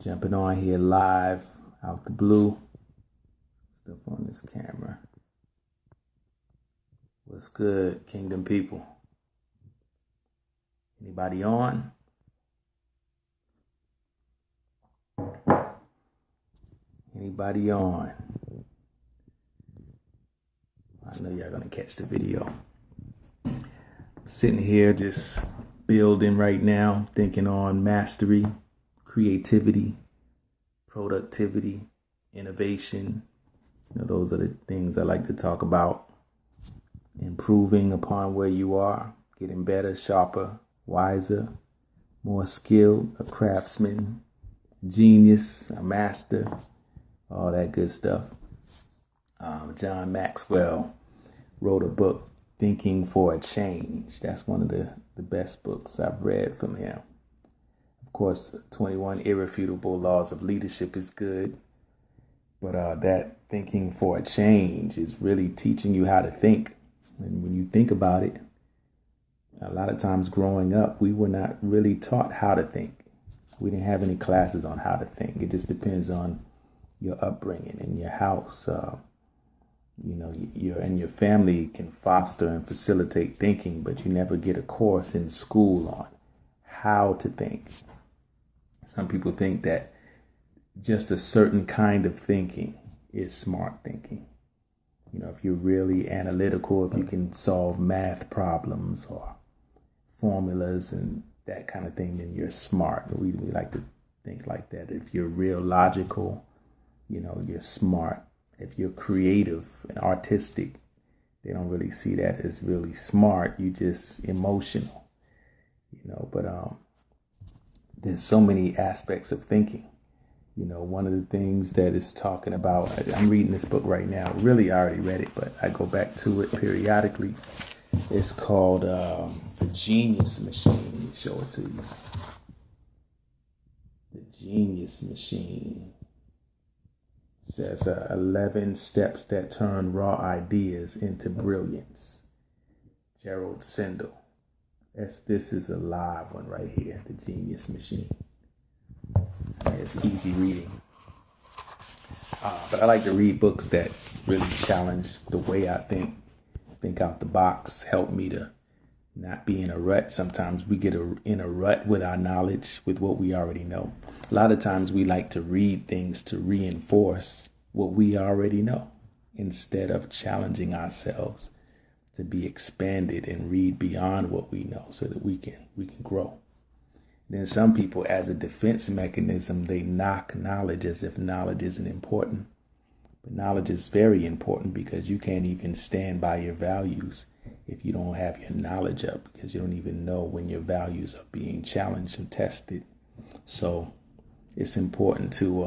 Jumping on here live out the blue. Stuff on this camera. What's good, Kingdom people? Anybody on? Anybody on? I know y'all gonna catch the video. I'm sitting here just building right now, thinking on mastery, creativity, productivity, innovation. Those are the things I like to talk about. Improving upon where you are, getting better, sharper, wiser, more skilled, a craftsman, genius, a master, all that good stuff. John Maxwell wrote a book, Thinking for a Change. That's one of the best books I've read from him. Of course, 21 Irrefutable Laws of Leadership is good. But that Thinking for a Change is really teaching you how to think. And when you think about it, a lot of times growing up, we were not really taught how to think. We didn't have any classes on how to think. It just depends on your upbringing in your house. Your family can foster and facilitate thinking, but you never get a course in school on how to think. Some people think that just a certain kind of thinking is smart thinking. If you're really analytical, if you can solve math problems or formulas and that kind of thing, then you're smart. We like to think like that. If you're real logical, you're smart. If you're creative and artistic, they don't really see that as really smart. You just emotional, but there's so many aspects of thinking. One of the things that it's talking about, I'm reading this book right now. Really, I already read it, but I go back to it periodically. It's called The Genius Machine. Let me show it to you. The Genius Machine. It says 11 steps that turn raw ideas into brilliance. Gerald Sindel. This is a live one right here. The Genius Machine. It's easy reading. But I like to read books that really challenge the way I think out the box, help me to not be in a rut. Sometimes we get in a rut with our knowledge, with what we already know. A lot of times we like to read things to reinforce what we already know instead of challenging ourselves to be expanded and read beyond what we know so that we can grow. Then some people, as a defense mechanism, they knock knowledge as if knowledge isn't important. But knowledge is very important because you can't even stand by your values if you don't have your knowledge up, because you don't even know when your values are being challenged or tested. So it's important to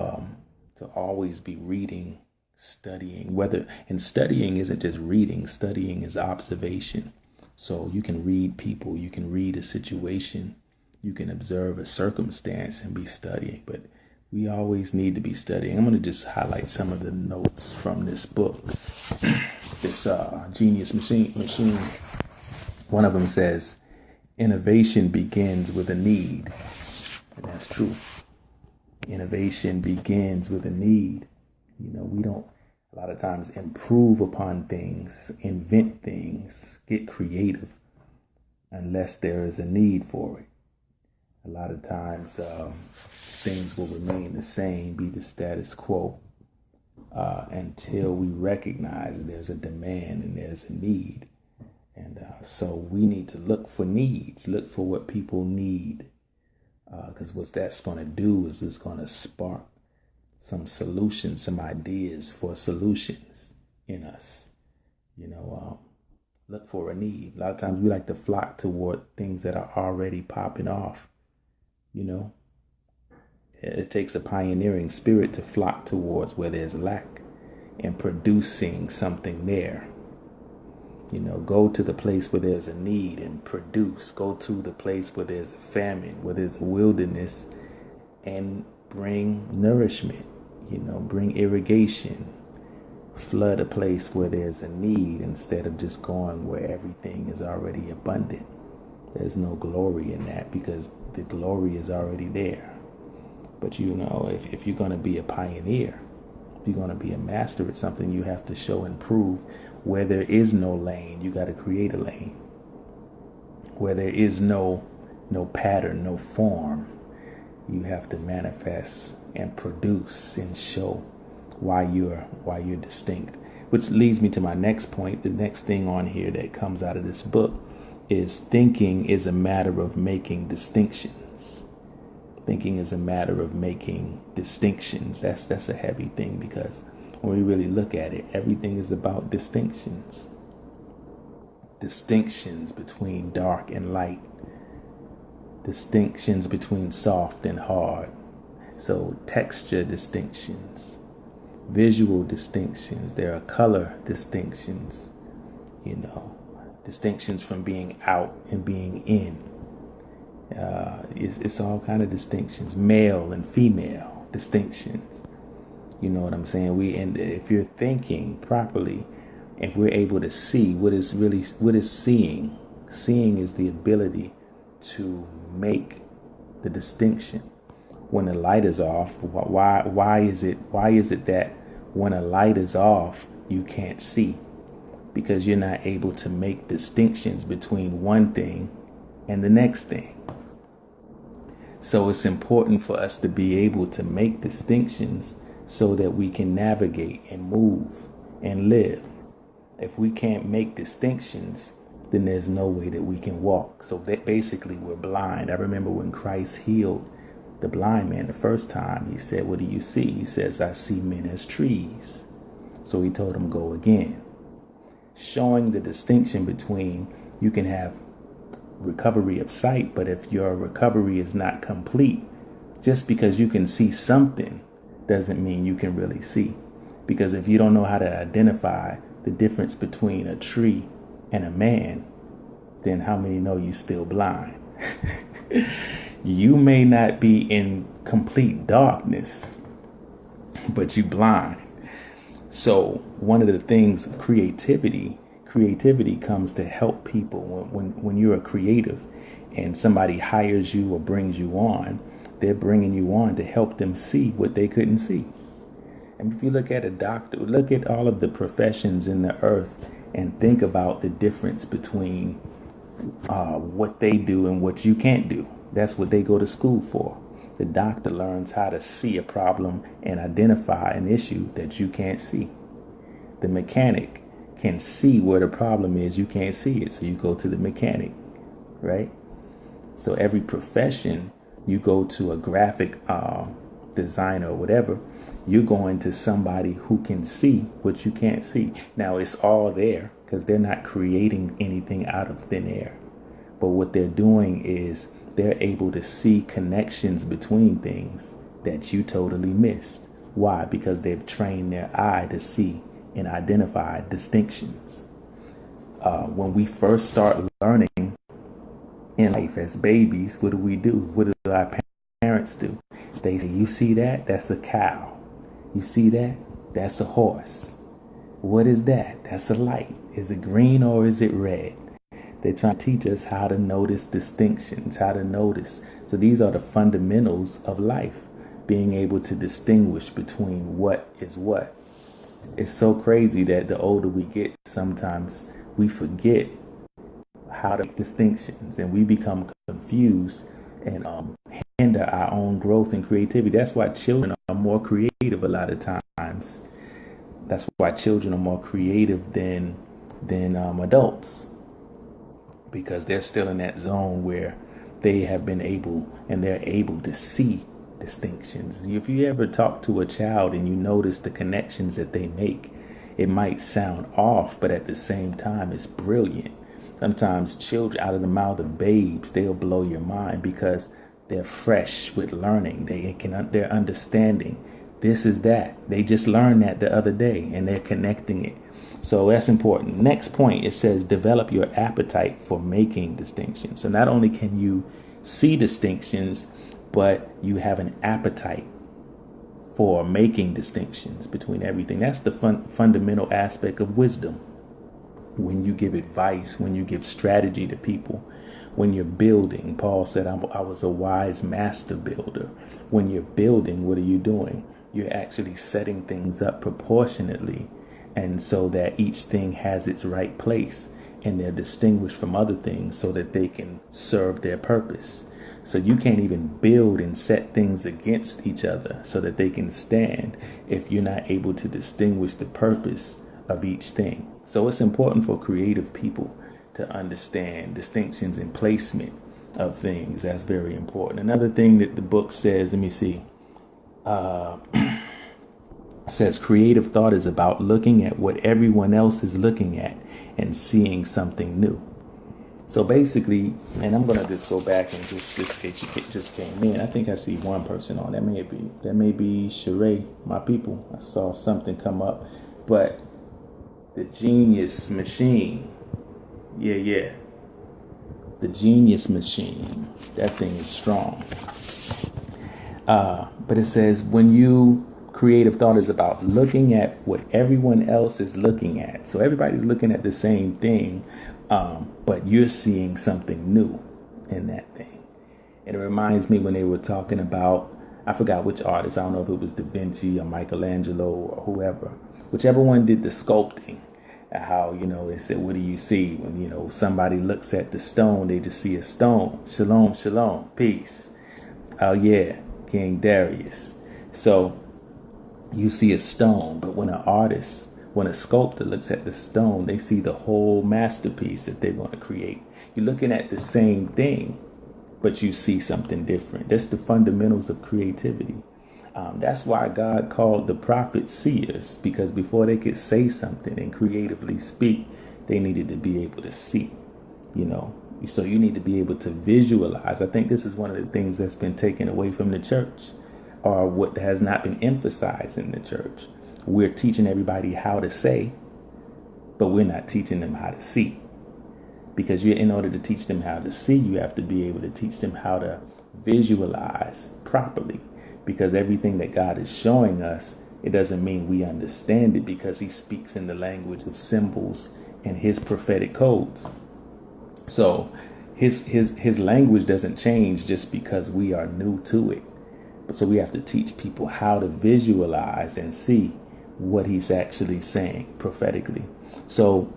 always be reading, studying. And studying isn't just reading. Studying is observation. So you can read people, you can read a situation. You can observe a circumstance and be studying, but we always need to be studying. I'm going to just highlight some of the notes from this book, this Genius Machine. One of them says, innovation begins with a need. And that's true. Innovation begins with a need. We don't a lot of times improve upon things, invent things, get creative unless there is a need for it. A lot of times things will remain the same, be the status quo, until we recognize that there's a demand and there's a need. And so we need to look for needs, look for what people need, because what that's going to do is it's going to spark some solutions, some ideas for solutions in us. Look for a need. A lot of times we like to flock toward things that are already popping off. It takes a pioneering spirit to flock towards where there's lack and producing something there. Go to the place where there's a need and produce. Go to the place where there's a famine, where there's a wilderness, and bring nourishment, bring irrigation. Flood a place where there's a need instead of just going where everything is already abundant. There's no glory in that because the glory is already there. But if you're going to be a pioneer, if you're going to be a master at something, you have to show and prove. Where there is no lane, you got to create a lane. Where there is no pattern, no form, you have to manifest and produce and show why you're distinct. Which leads me to my next point. The next thing on here that comes out of this book is thinking is a matter of making distinctions. Thinking is a matter of making distinctions. That's a heavy thing, because when we really look at it, everything is about distinctions. Distinctions between dark and light. Distinctions between soft and hard. So texture distinctions, visual distinctions, there are color distinctions, distinctions from being out and being in. It's all kind of distinctions, male and female distinctions. You know what I'm saying? And if you're thinking properly, if we're able to see what is seeing. Seeing is the ability to make the distinction. When the light is off, why is it that when a light is off, you can't see? Because you're not able to make distinctions between one thing and the next thing. So it's important for us to be able to make distinctions so that we can navigate and move and live. If we can't make distinctions, then there's no way that we can walk. So that basically we're blind. I remember when Christ healed the blind man the first time, he said, "What do you see?" He says, "I see men as trees." So he told him, "Go again." Showing the distinction between, you can have recovery of sight, but if your recovery is not complete, just because you can see something doesn't mean you can really see. Because if you don't know how to identify the difference between a tree and a man, then how many know you still blind? You may not be in complete darkness, but you blind. So one of the things of creativity comes to help people. When you're a creative and somebody hires you or brings you on, they're bringing you on to help them see what they couldn't see. And if you look at a doctor, look at all of the professions in the earth and think about the difference between what they do and what you can't do. That's what they go to school for. The doctor learns how to see a problem and identify an issue that you can't see. The mechanic can see where the problem is. You can't see it, so you go to the mechanic, right? So every profession, you go to a graphic designer or whatever, you're going to somebody who can see what you can't see. Now, it's all there because they're not creating anything out of thin air. But what they're doing is they're able to see connections between things that you totally missed. Why? Because they've trained their eye to see and identify distinctions. When we first start learning in life as babies, what do? What do our parents do? They say, "You see that? That's a cow. You see that? That's a horse. What is that? That's a light. Is it green or is it red?" They're trying to teach us how to notice distinctions, how to notice. So these are the fundamentals of life, being able to distinguish between what is what. It's so crazy that the older we get, sometimes we forget how to make distinctions and we become confused and hinder our own growth and creativity. That's why children are more creative a lot of times. That's why children are more creative than adults, because they're still in that zone where they have been able and they're able to see distinctions. If you ever talk to a child and you notice the connections that they make, it might sound off, but at the same time, it's brilliant. Sometimes children out of the mouth of babes, they'll blow your mind because they're fresh with learning. They're understanding. This is that. They just learned that the other day and they're connecting it. So that's important. Next point, it says develop your appetite for making distinctions. So not only can you see distinctions, but you have an appetite for making distinctions between everything. That's the fundamental aspect of wisdom. When you give advice, when you give strategy to people, When you're building, Paul said, I was a wise master builder. When you're building, what are you doing? You're actually setting things up proportionately, and so that each thing has its right place, and they're distinguished from other things so that they can serve their purpose. So you can't even build and set things against each other so that they can stand if you're not able to distinguish the purpose of each thing. So it's important for creative people to understand distinctions and placement of things. That's very important. Another thing that the book says, let me see, says creative thought is about looking at what everyone else is looking at and seeing something new. So basically, and I'm going to just go back and just in case you just came in, I think I see one person on. That may be Sheree, my people. I saw something come up. But the genius machine. Yeah. The genius machine. That thing is strong. But it says creative thought is about looking at what everyone else is looking at. So everybody's looking at the same thing, but you're seeing something new in that thing. And it reminds me when they were talking about, I forgot which artist, I don't know if it was Da Vinci or Michelangelo or whoever, whichever one did the sculpting, how, they said, what do you see? When, somebody looks at the stone, they just see a stone. Shalom, shalom, peace. Oh yeah, King Darius. So you see a stone, but when a sculptor looks at the stone, they see the whole masterpiece that they're going to create. You're looking at the same thing, but you see something different. That's the fundamentals of creativity. That's why God called the prophets seers, because before they could say something and creatively speak, they needed to be able to see, So you need to be able to visualize. I think this is one of the things that's been taken away from the church, or what has not been emphasized in the church. We're teaching everybody how to say, but we're not teaching them how to see. Because in order to teach them how to see, you have to be able to teach them how to visualize properly. Because everything that God is showing us, it doesn't mean we understand it, because he speaks in the language of symbols and his prophetic codes. So his language doesn't change just because we are new to it. So we have to teach people how to visualize and see what he's actually saying prophetically. So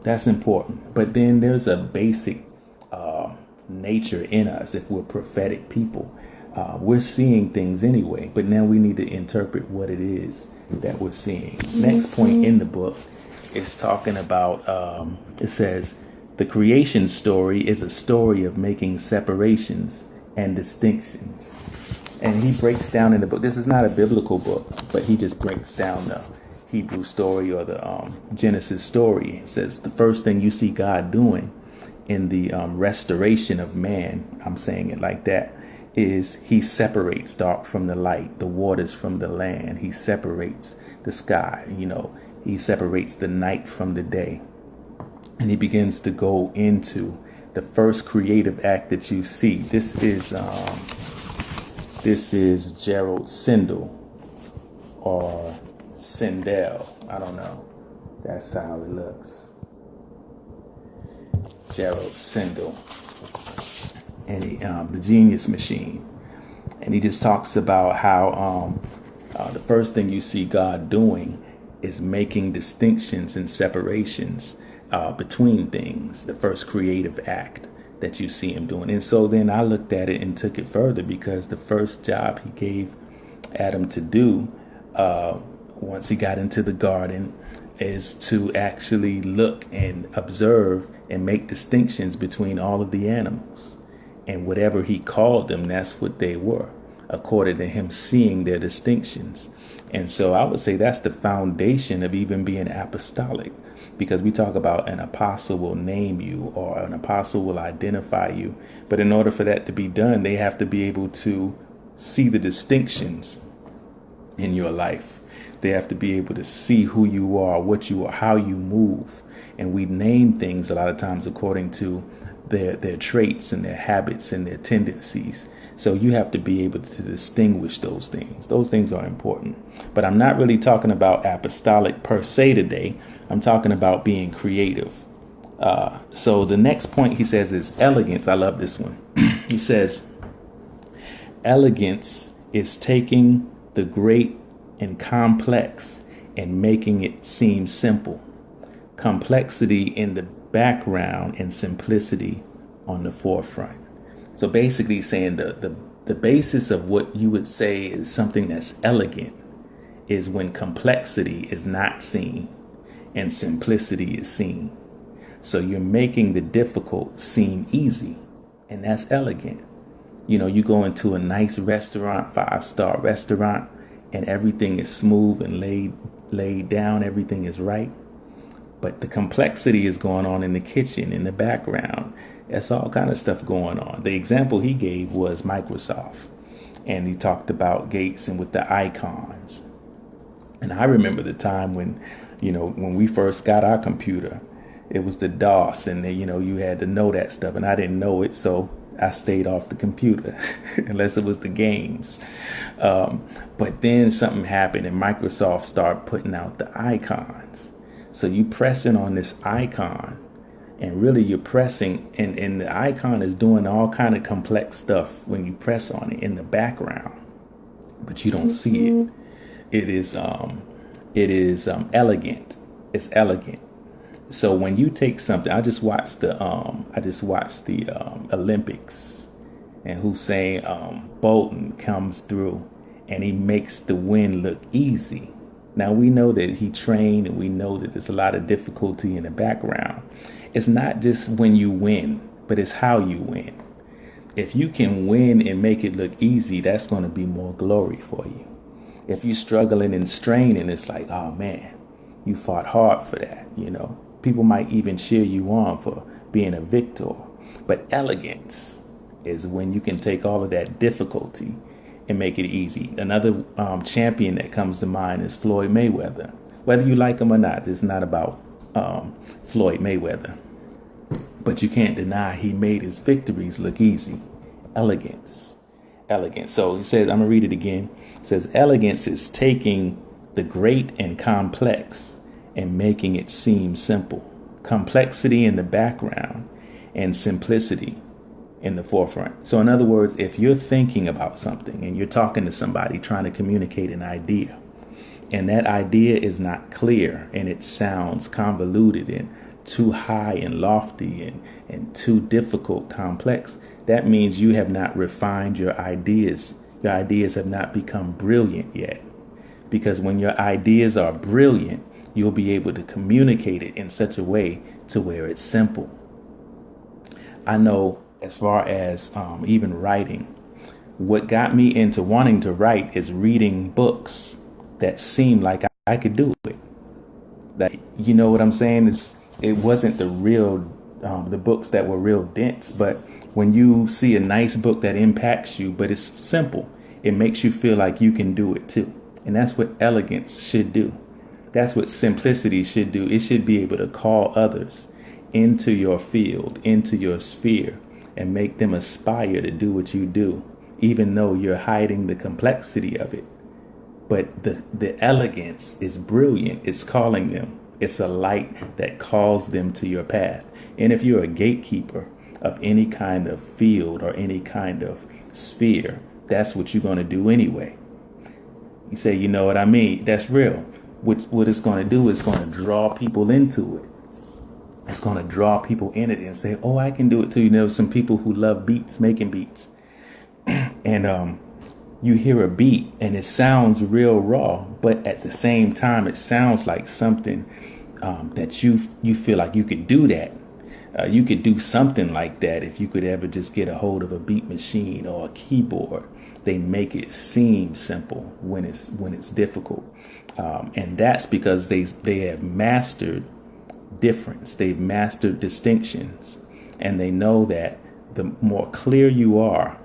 that's important. But then there's a basic nature in us. If we're prophetic people, we're seeing things anyway. But now we need to interpret what it is that we're seeing. Next point in the book is talking about, it says, the creation story is a story of making separations and distinctions. And he breaks down in the book, this is not a biblical book, but he just breaks down the Hebrew story, or the Genesis story. It says the first thing you see God doing in the restoration of man, I'm saying it like that, is he separates dark from the light, the waters from the land. He separates the sky, he separates the night from the day. And he begins to go into the first creative act that you see. This is Gerald Sindel, or Sindel. I don't know. That's how it looks. Gerald Sindel. And the Genius Machine. And he just talks about how the first thing you see God doing is making distinctions and separations between things. The first creative act that you see him doing. And so then I looked at it and took it further, because the first job he gave Adam to do once he got into the garden is to actually look and observe and make distinctions between all of the animals. And whatever he called them, that's what they were, according to him seeing their distinctions. And so I would say that's the foundation of even being apostolic. Because we talk about an apostle will name you, or an apostle will identify you. But in order for that to be done, they have to be able to see the distinctions in your life. They have to be able to see who you are, what you are, how you move. And we name things a lot of times according to their traits and their habits and their tendencies. So you have to be able to distinguish those things. Those things are important. But I'm not really talking about apostolic per se today. I'm talking about being creative. So the next point he says is elegance. I love this one. He says, elegance is taking the great and complex and making it seem simple. Complexity in the background and simplicity on the forefront. So basically saying the basis of what you would say is something that's elegant is when complexity is not seen and simplicity is seen. So you're making the difficult seem easy, and that's elegant. You know, you go into a nice restaurant, 5-star restaurant, and everything is smooth and laid down, everything is right. But the complexity is going on in the kitchen, in the background. That's all kind of stuff going on. The example he gave was Microsoft, and he talked about Gates and with the icons. And I remember the time when we first got our computer, it was the DOS, and then, you had to know that stuff, and I didn't know it, so I stayed off the computer unless it was the games. But then something happened, and Microsoft started putting out the icons. So you pressing on this icon, and really you're pressing, and the icon is doing all kind of complex stuff when you press on it in the background, but you don't see it. It is elegant. It's elegant. So when you take something, I just watched the Olympics, and Usain Bolton comes through, and he makes the win look easy. Now we know that he trained, and we know that there's a lot of difficulty in the background. It's not just when you win, but it's how you win. If you can win and make it look easy, that's going to be more glory for you. If you're struggling and straining, it's like, oh man, you fought hard for that, People might even cheer you on for being a victor. But elegance is when you can take all of that difficulty and make it easy. Another champion that comes to mind is Floyd Mayweather. Whether you like him or not, it's not about Floyd Mayweather. But you can't deny he made his victories look easy. Elegance. So he says, I'm going to read it again. It says, elegance is taking the great and complex and making it seem simple. Complexity in the background and simplicity in the forefront. So in other words, if you're thinking about something and you're talking to somebody trying to communicate an idea, and that idea is not clear and it sounds convoluted and too high and lofty and too difficult, complex, that means you have not refined your ideas. Your ideas have not become brilliant yet. Because when your ideas are brilliant, you'll be able to communicate it in such a way to where it's simple. I know as far as even writing, what got me into wanting to write is reading books that seemed like I could do it. Like, you know what I'm saying? It wasn't the books that were real dense, but when you see a nice book that impacts you, but it's simple, it makes you feel like you can do it too. And that's what elegance should do. That's what simplicity should do. It should be able to call others into your field, into your sphere, and make them aspire to do what you do, even though you're hiding the complexity of it. But the elegance is brilliant. It's calling them. It's a light that calls them to your path. And if you're a gatekeeper of any kind of field or any kind of sphere, that's what you're going to do anyway. You say, you know what I mean? That's real. What it's going to do is going to draw people into it. It's going to draw people in it and say, oh, I can do it too. There's some people who love beats, making beats. And you hear a beat and it sounds real raw, but at the same time, it sounds like something that you feel like you could do that. You could do something like that if you could ever just get a hold of a beat machine or a keyboard. They make it seem simple when it's difficult. And that's because they have mastered difference. They've mastered distinctions. And they know that the more clear you are,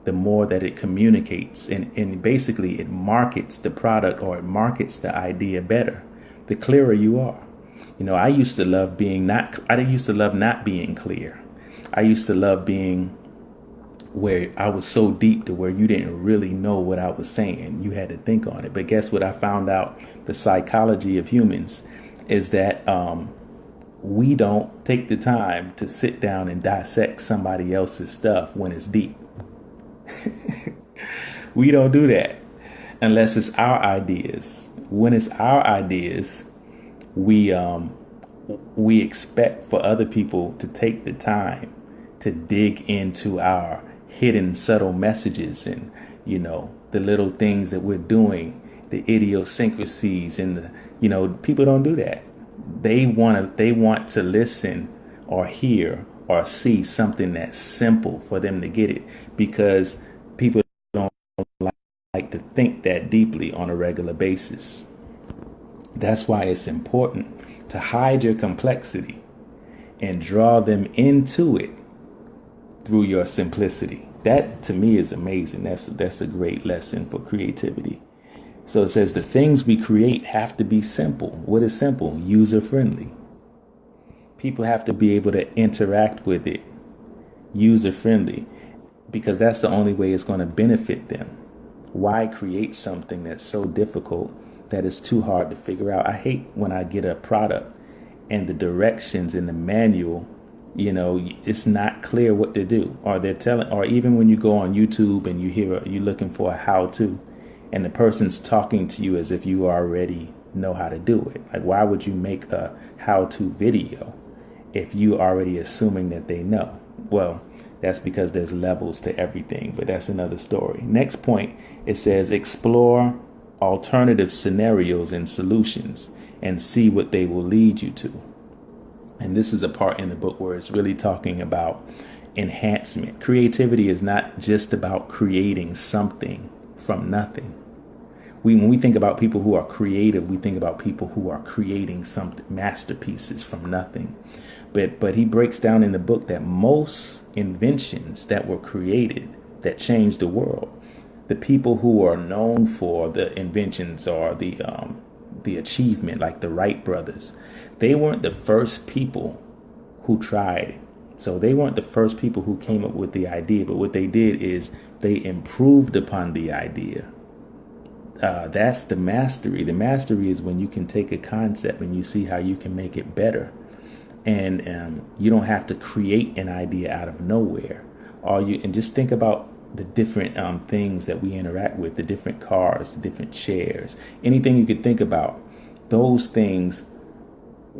the more that it communicates. And basically it markets the product, or it markets the idea better, the clearer you are. I used to love not being clear. I used to love being where I was so deep to where you didn't really know what I was saying. You had to think on it. But guess what? I found out the psychology of humans is that we don't take the time to sit down and dissect somebody else's stuff when it's deep. We don't do that unless it's our ideas. When it's our ideas, we expect for other people to take the time to dig into our hidden subtle messages and, the little things that we're doing, the idiosyncrasies and people don't do that. They want to listen or hear or see something that's simple for them to get it, because people don't like to think that deeply on a regular basis. That's why it's important to hide your complexity and draw them into it through your simplicity. That to me is amazing. That's a great lesson for creativity. So it says the things we create have to be simple. What is simple? User friendly. People have to be able to interact with it user friendly, because that's the only way it's going to benefit them. Why create something that's so difficult that it's too hard to figure out? I hate when I get a product and the directions in the manual, it's not clear what to do, or they're telling, or even when you go on YouTube and you're looking for a how to, and the person's talking to you as if you already know how to do it. Like, why would you make a how-to video if you already assuming that they know? Well, that's because there's levels to everything, but that's another story. Next point, it says explore alternative scenarios and solutions and see what they will lead you to. And this is a part in the book where it's really talking about enhancement. Creativity is not just about creating something from nothing. When we think about people who are creative, we think about people who are creating something, masterpieces from nothing. But he breaks down in the book that most inventions that were created that changed the world, the people who are known for the inventions or the achievement, like the Wright brothers, they weren't the first people who tried it. So they weren't the first people who came up with the idea, but what they did is they improved upon the idea. That's the mastery. The mastery is when you can take a concept and you see how you can make it better. And you don't have to create an idea out of nowhere. And just think about the different things that we interact with, the different cars, the different chairs, anything you could think about. Those things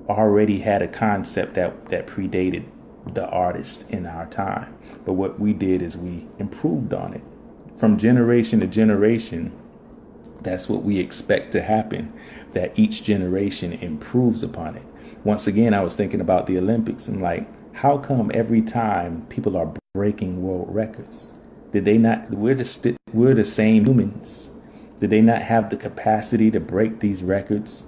already had a concept that predated the artist in our time. But what we did is we improved on it. From generation to generation, that's what we expect to happen, that each generation improves upon it. Once again, I was thinking about the Olympics. I'm like, how come every time people are breaking world records? Did they not? We're the same humans. Did they not have the capacity to break these records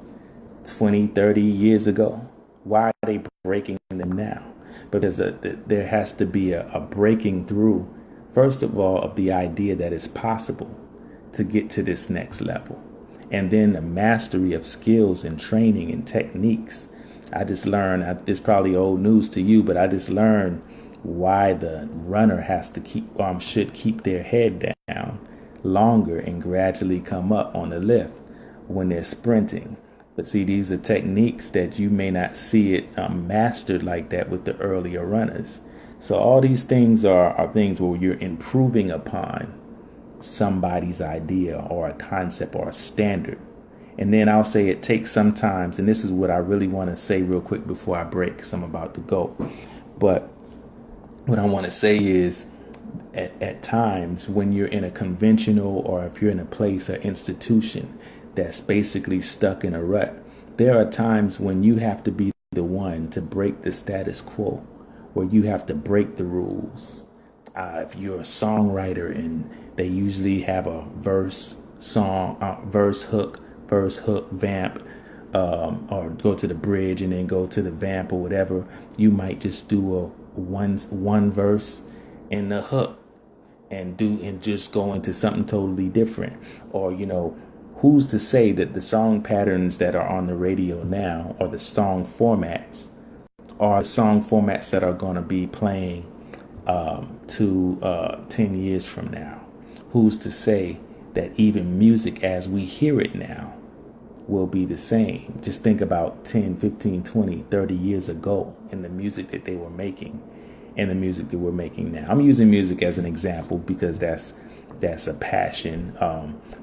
20, 30 years ago? Why are they breaking them now? Because there has to be a breaking through, first of all, of the idea that it's possible to get to this next level. And then the mastery of skills and training and techniques. I just learned, it's probably old news to you, but I just learned why the runner has to should keep their head down longer and gradually come up on the lift when they're sprinting. But see, these are techniques that you may not see it mastered like that with the earlier runners. So all these things are things where you're improving upon somebody's idea or a concept or a standard. And then I'll say it takes sometimes, and this is what I really want to say real quick before I break, because I'm about to go. But what I want to say is at times when you're in a conventional, or if you're in a place or institution that's basically stuck in a rut, there are times when you have to be the one to break the status quo, where you have to break the rules. If you're a songwriter, and they usually have a verse hook, vamp, or go to the bridge and then go to the vamp or whatever. You might just do a one verse in the hook and just go into something totally different. Or, who's to say that the song patterns that are on the radio now, or the song formats, are song formats that are going to be playing 10 years from now? Who's to say that even music as we hear it now will be the same. Just think about 10, 15, 20, 30 years ago in the music that they were making and the music that we're making now. I'm using music as an example because that's a passion.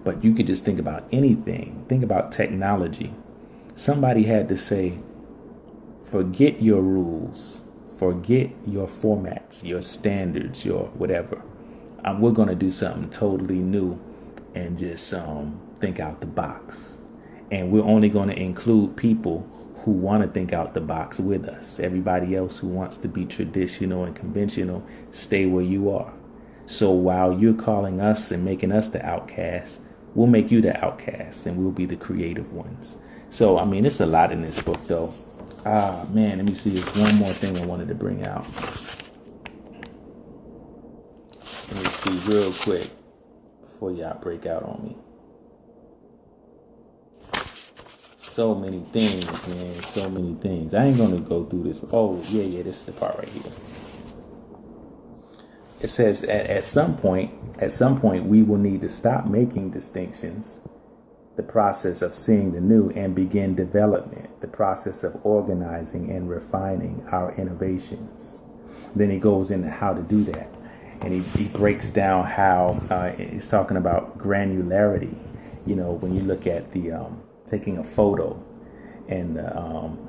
But you could just think about anything. Think about technology. Somebody had to say, forget your rules, forget your formats, your standards, your whatever. We're going to do something totally new and just think out the box. And we're only going to include people who want to think out the box with us. Everybody else who wants to be traditional and conventional, stay where you are. So while you're calling us and making us the outcasts, we'll make you the outcasts and we'll be the creative ones. So, I mean, it's a lot in this book, though. Man, let me see. There's one more thing I wanted to bring out. Let me see real quick before y'all break out on me. So many things, man. So many things. I ain't going to go through this. Oh, yeah. This is the part right here. It says at some point, we will need to stop making distinctions, the process of seeing the new, and begin development, the process of organizing and refining our innovations. Then he goes into how to do that. And he breaks down how he's talking about granularity. You know, when you look at the taking a photo and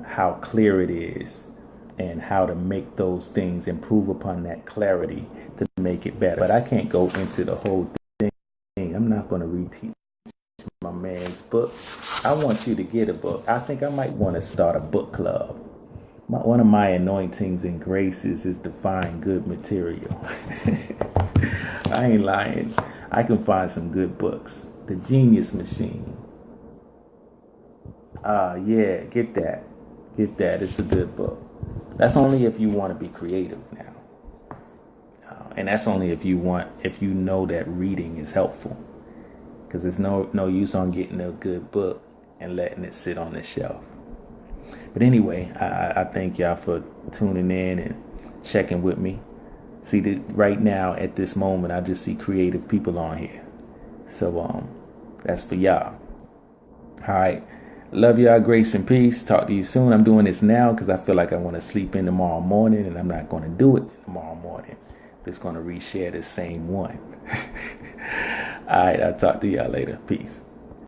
how clear it is and how to make those things, improve upon that clarity to make it better. But I can't go into the whole thing. I'm not going to reteach my man's book. I want you to get a book. I think I might want to start a book club. One of my anointings and graces is to find good material. I ain't lying. I can find some good books. The Genius Machine. Yeah, get that. It's a good book. That's only if you want to be creative now. And that's only if you know that reading is helpful. Because there's no use on getting a good book and letting it sit on the shelf. But anyway, I thank y'all for tuning in and checking with me. See, right now at this moment, I just see creative people on here. So that's for y'all. All right. Love y'all, grace and peace. Talk to you soon. I'm doing this now because I feel like I want to sleep in tomorrow morning, and I'm not going to do it tomorrow morning. I'm just going to reshare the same one. All right. I'll talk to y'all later. Peace.